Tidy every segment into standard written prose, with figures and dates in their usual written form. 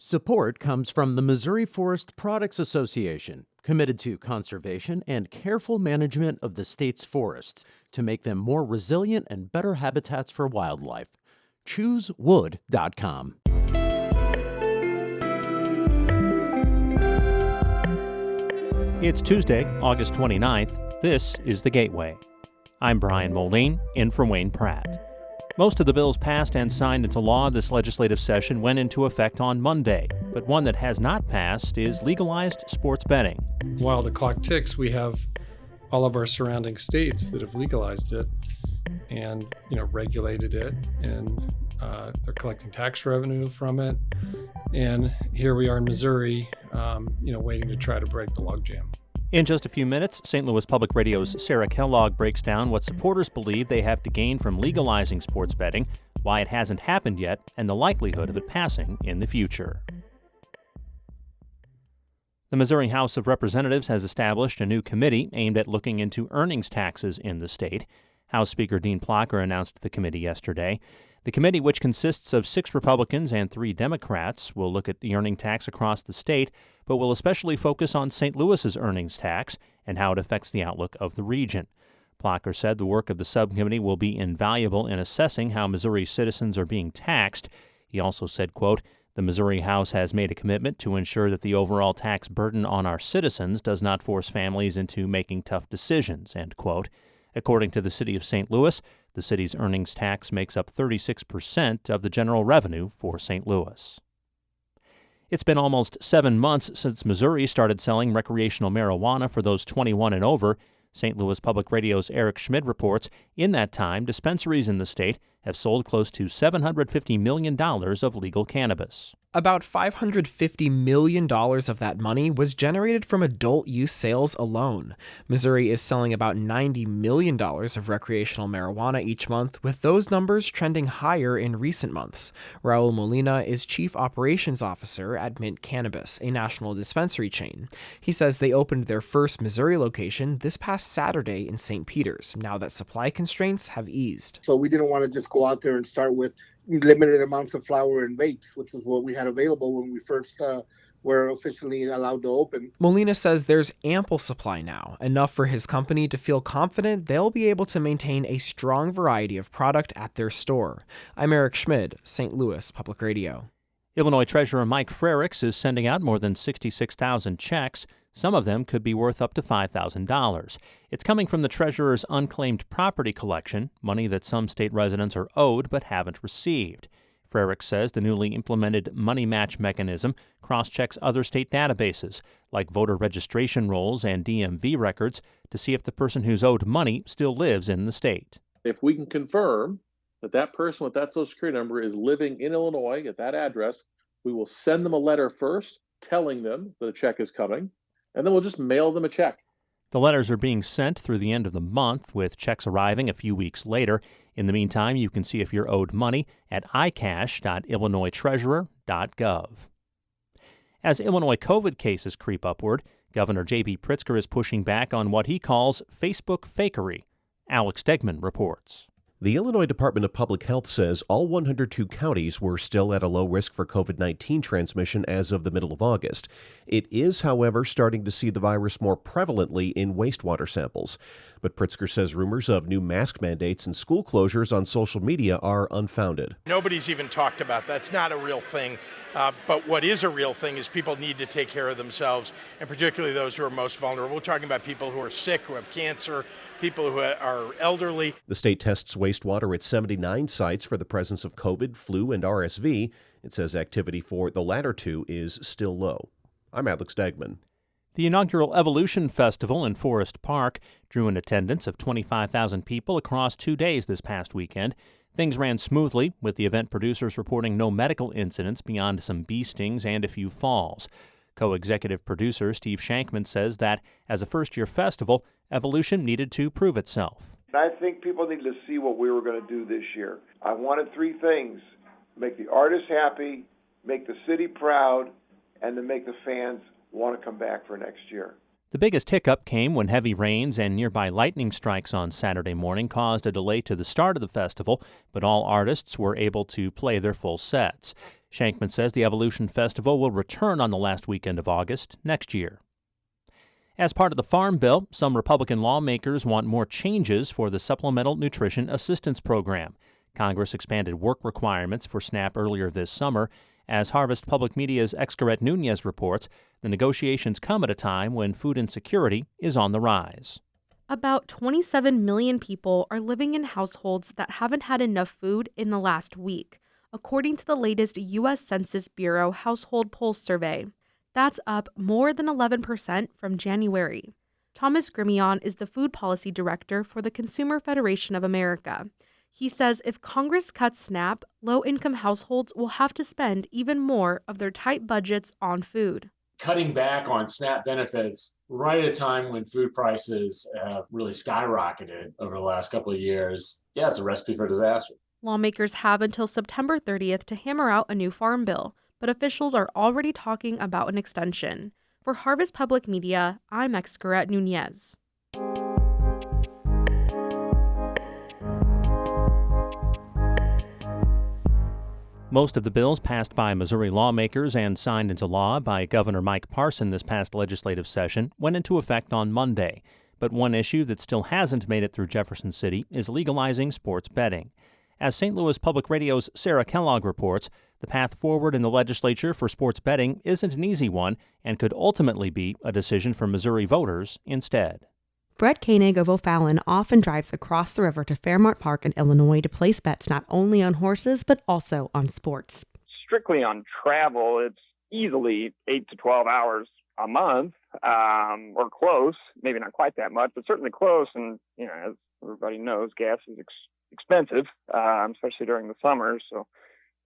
Support comes from the Missouri Forest Products Association, committed to conservation and careful management of the state's forests to make them more resilient and better habitats for wildlife. ChooseWood.com. It's Tuesday, August 29th. This is The Gateway. I'm Brian Moline, in for Wayne Pratt. Most of the bills passed and signed into law this legislative session went into effect on Monday, but one that has not passed is legalized sports betting. While the clock ticks, we have all of our surrounding states that have legalized it and, regulated it, and they're collecting tax revenue from it. And here we are in Missouri, waiting to try to break the logjam. In just a few minutes, St. Louis Public Radio's Sarah Kellogg breaks down what supporters believe they have to gain from legalizing sports betting, why it hasn't happened yet, and the likelihood of it passing in the future. The Missouri House of Representatives has established a new committee aimed at looking into earnings taxes in the state. House Speaker Dean Plocher announced the committee yesterday. The committee, which consists of 6 Republicans and 3 Democrats, will look at the earning tax across the state, but will especially focus on St. Louis's earnings tax and how it affects the outlook of the region. Plocher said the work of the subcommittee will be invaluable in assessing how Missouri citizens are being taxed. He also said, quote, "The Missouri House has made a commitment to ensure that the overall tax burden on our citizens does not force families into making tough decisions," end quote. According to the city of St. Louis, the city's earnings tax makes up 36% of the general revenue for St. Louis. It's been almost 7 months since Missouri started selling recreational marijuana for those 21 and over. St. Louis Public Radio's Eric Schmid reports in that time, dispensaries in the state have sold close to $750 million of legal cannabis. About $550 million of that money was generated from adult use sales alone. Missouri is selling about $90 million of recreational marijuana each month, with those numbers trending higher in recent months. Raul Molina is Chief Operations Officer at Mint Cannabis, a national dispensary chain. He says they opened their first Missouri location this past Saturday in St. Peters, now that supply constraints have eased. So we didn't want to just go out there and start with limited amounts of flower and vapes, which is what we had available when we first were officially allowed to open. Molina says there's ample supply now, enough for his company to feel confident they'll be able to maintain a strong variety of product at their store. I'm Eric Schmid, St. Louis Public Radio. Illinois Treasurer Mike Frericks is sending out more than 66,000 checks. Some of them could be worth up to $5,000. It's coming from the treasurer's unclaimed property collection, money that some state residents are owed but haven't received. Frericks says the newly implemented money match mechanism cross-checks other state databases, like voter registration rolls and DMV records, to see if the person who's owed money still lives in the state. If we can confirm that that person with that Social Security number is living in Illinois at that address, we will send them a letter first telling them that a check is coming, and then we'll just mail them a check. The letters are being sent through the end of the month, with checks arriving a few weeks later. In the meantime, you can see if you're owed money at icash.illinoistreasurer.gov. As Illinois COVID cases creep upward, Governor J.B. Pritzker is pushing back on what he calls Facebook fakery. Alex Stegman reports. The Illinois Department of Public Health says all 102 counties were still at a low risk for COVID-19 transmission as of the middle of August. It is, however, starting to see the virus more prevalently in wastewater samples. But Pritzker says rumors of new mask mandates and school closures on social media are unfounded. Nobody's even talked about that. It's not a real thing. But what is a real thing is people need to take care of themselves, and particularly those who are most vulnerable. We're talking about people who are sick, who have cancer, people who are elderly. The state tests wastewater at 79 sites for the presence of COVID, flu, and RSV. It says activity for the latter two is still low. I'm Alex Stegman. The inaugural Evolution Festival in Forest Park drew an attendance of 25,000 people across 2 days this past weekend. Things ran smoothly, with the event producers reporting no medical incidents beyond some bee stings and a few falls. Co-executive producer Steve Shankman says that, as a first-year festival, Evolution needed to prove itself. I think people need to see what we were going to do this year. I wanted 3 things: make the artists happy, make the city proud, and to make the fans want to come back for next year. The biggest hiccup came when heavy rains and nearby lightning strikes on Saturday morning caused a delay to the start of the festival, but all artists were able to play their full sets. Shankman says the Evolution Festival will return on the last weekend of August next year. As part of the Farm Bill, some Republican lawmakers want more changes for the Supplemental Nutrition Assistance Program. Congress expanded work requirements for SNAP earlier this summer. As Harvest Public Media's Excaret Nunez reports, the negotiations come at a time when food insecurity is on the rise. About 27 million people are living in households that haven't had enough food in the last week, according to the latest U.S. Census Bureau Household Pulse Survey. That's up more than 11% from January. Thomas Grimion is the food policy director for the Consumer Federation of America. He says if Congress cuts SNAP, low-income households will have to spend even more of their tight budgets on food. Cutting back on SNAP benefits right at a time when food prices have really skyrocketed over the last couple of years, it's a recipe for disaster. Lawmakers have until September 30th to hammer out a new farm bill, but officials are already talking about an extension. For Harvest Public Media, I'm Excaret Nunez. Most of the bills passed by Missouri lawmakers and signed into law by Governor Mike Parson this past legislative session went into effect on Monday. But one issue that still hasn't made it through Jefferson City is legalizing sports betting. As St. Louis Public Radio's Sarah Kellogg reports, the path forward in the legislature for sports betting isn't an easy one and could ultimately be a decision for Missouri voters instead. Brett Koenig of O'Fallon often drives across the river to Fairmont Park in Illinois to place bets not only on horses, but also on sports. Strictly on travel, it's easily 8 to 12 hours a month, or close. Maybe not quite that much, but certainly close. And, as everybody knows, gas is expensive, especially during the summer. So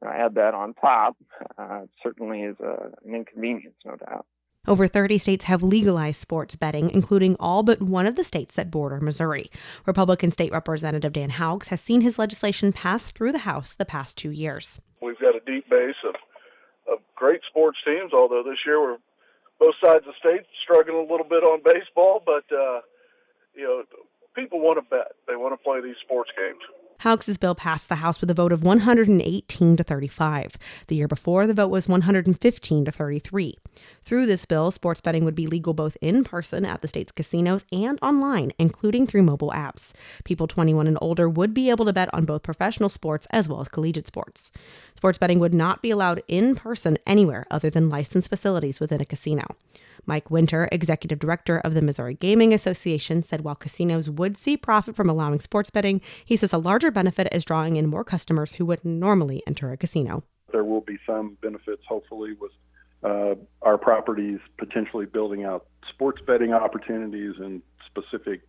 add that on top. It certainly is an inconvenience, no doubt. Over 30 states have legalized sports betting, including all but one of the states that border Missouri. Republican State Representative Dan Houcks has seen his legislation pass through the House the past 2 years. We've got a deep base of great sports teams, although this year we're both sides of the state struggling a little bit on baseball, but people want to bet. They want to play these sports games. Houcks' bill passed the House with a vote of 118 to 35. The year before, the vote was 115 to 33. Through this bill, sports betting would be legal both in person at the state's casinos and online, including through mobile apps. People 21 and older would be able to bet on both professional sports as well as collegiate sports. Sports betting would not be allowed in person anywhere other than licensed facilities within a casino. Mike Winter, executive director of the Missouri Gaming Association, said while casinos would see profit from allowing sports betting, he says a larger benefit is drawing in more customers who would normally enter a casino. There will be some benefits, hopefully, with our properties potentially building out sports betting opportunities in specific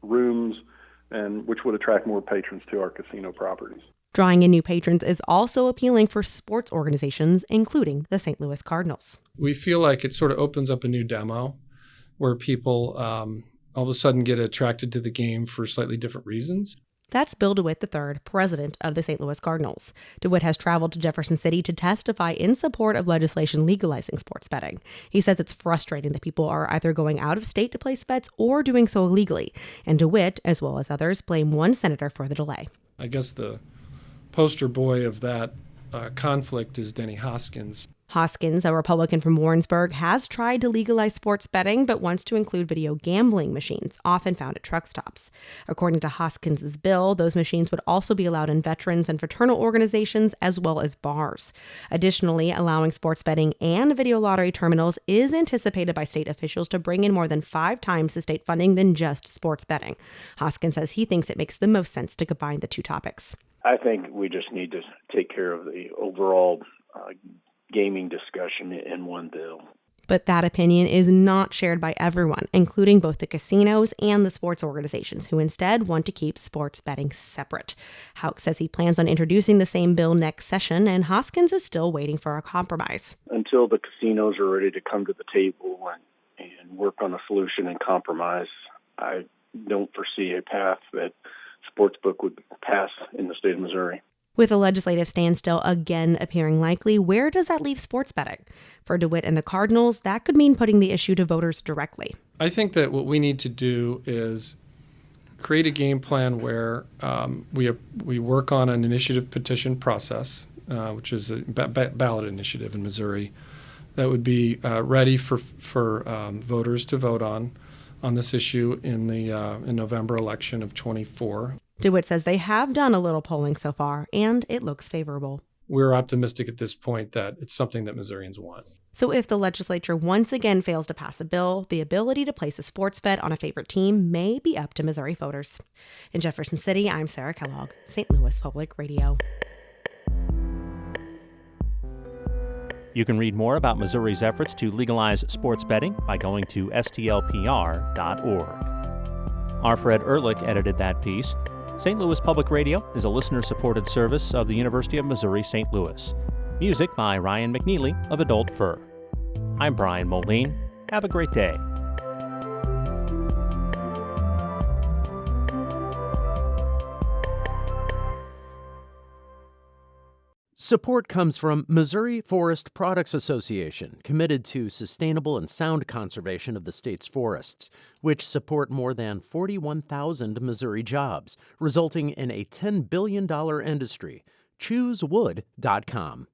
rooms, and which would attract more patrons to our casino properties. Drawing in new patrons is also appealing for sports organizations, including the St. Louis Cardinals. We feel like it sort of opens up a new demo where people all of a sudden get attracted to the game for slightly different reasons. That's Bill DeWitt III, president of the St. Louis Cardinals. DeWitt has traveled to Jefferson City to testify in support of legislation legalizing sports betting. He says it's frustrating that people are either going out of state to place bets or doing so illegally. And DeWitt, as well as others, blame one senator for the delay. I guess the poster boy of that conflict is Denny Hoskins. Hoskins, a Republican from Warrensburg, has tried to legalize sports betting but wants to include video gambling machines, often found at truck stops. According to Hoskins' bill, those machines would also be allowed in veterans and fraternal organizations as well as bars. Additionally, allowing sports betting and video lottery terminals is anticipated by state officials to bring in more than 5 times the state funding than just sports betting. Hoskins says he thinks it makes the most sense to combine the two topics. I think we just need to take care of the overall gaming discussion in one bill. But that opinion is not shared by everyone, including both the casinos and the sports organizations, who instead want to keep sports betting separate. Houck says he plans on introducing the same bill next session, and Hoskins is still waiting for a compromise. Until the casinos are ready to come to the table and work on a solution and compromise, I don't foresee a path that sportsbook would pass in the state of Missouri. With a legislative standstill again appearing likely, where does that leave sports betting? For DeWitt and the Cardinals, that could mean putting the issue to voters directly. I think that what we need to do is create a game plan where we work on an initiative petition process which is a ballot initiative in Missouri that would be ready for voters to vote on this issue in the in November election of 24. DeWitt says they have done a little polling so far, and it looks favorable. We're optimistic at this point that it's something that Missourians want. So if the legislature once again fails to pass a bill, the ability to place a sports bet on a favorite team may be up to Missouri voters. In Jefferson City, I'm Sarah Kellogg, St. Louis Public Radio. You can read more about Missouri's efforts to legalize sports betting by going to stlpr.org. Our Fred Ehrlich edited that piece. St. Louis Public Radio is a listener-supported service of the University of Missouri-St. Louis. Music by Ryan McNeely of Adult Fur. I'm Brian Moline. Have a great day. Support comes from Missouri Forest Products Association, committed to sustainable and sound conservation of the state's forests, which support more than 41,000 Missouri jobs, resulting in a $10 billion industry. ChooseWood.com.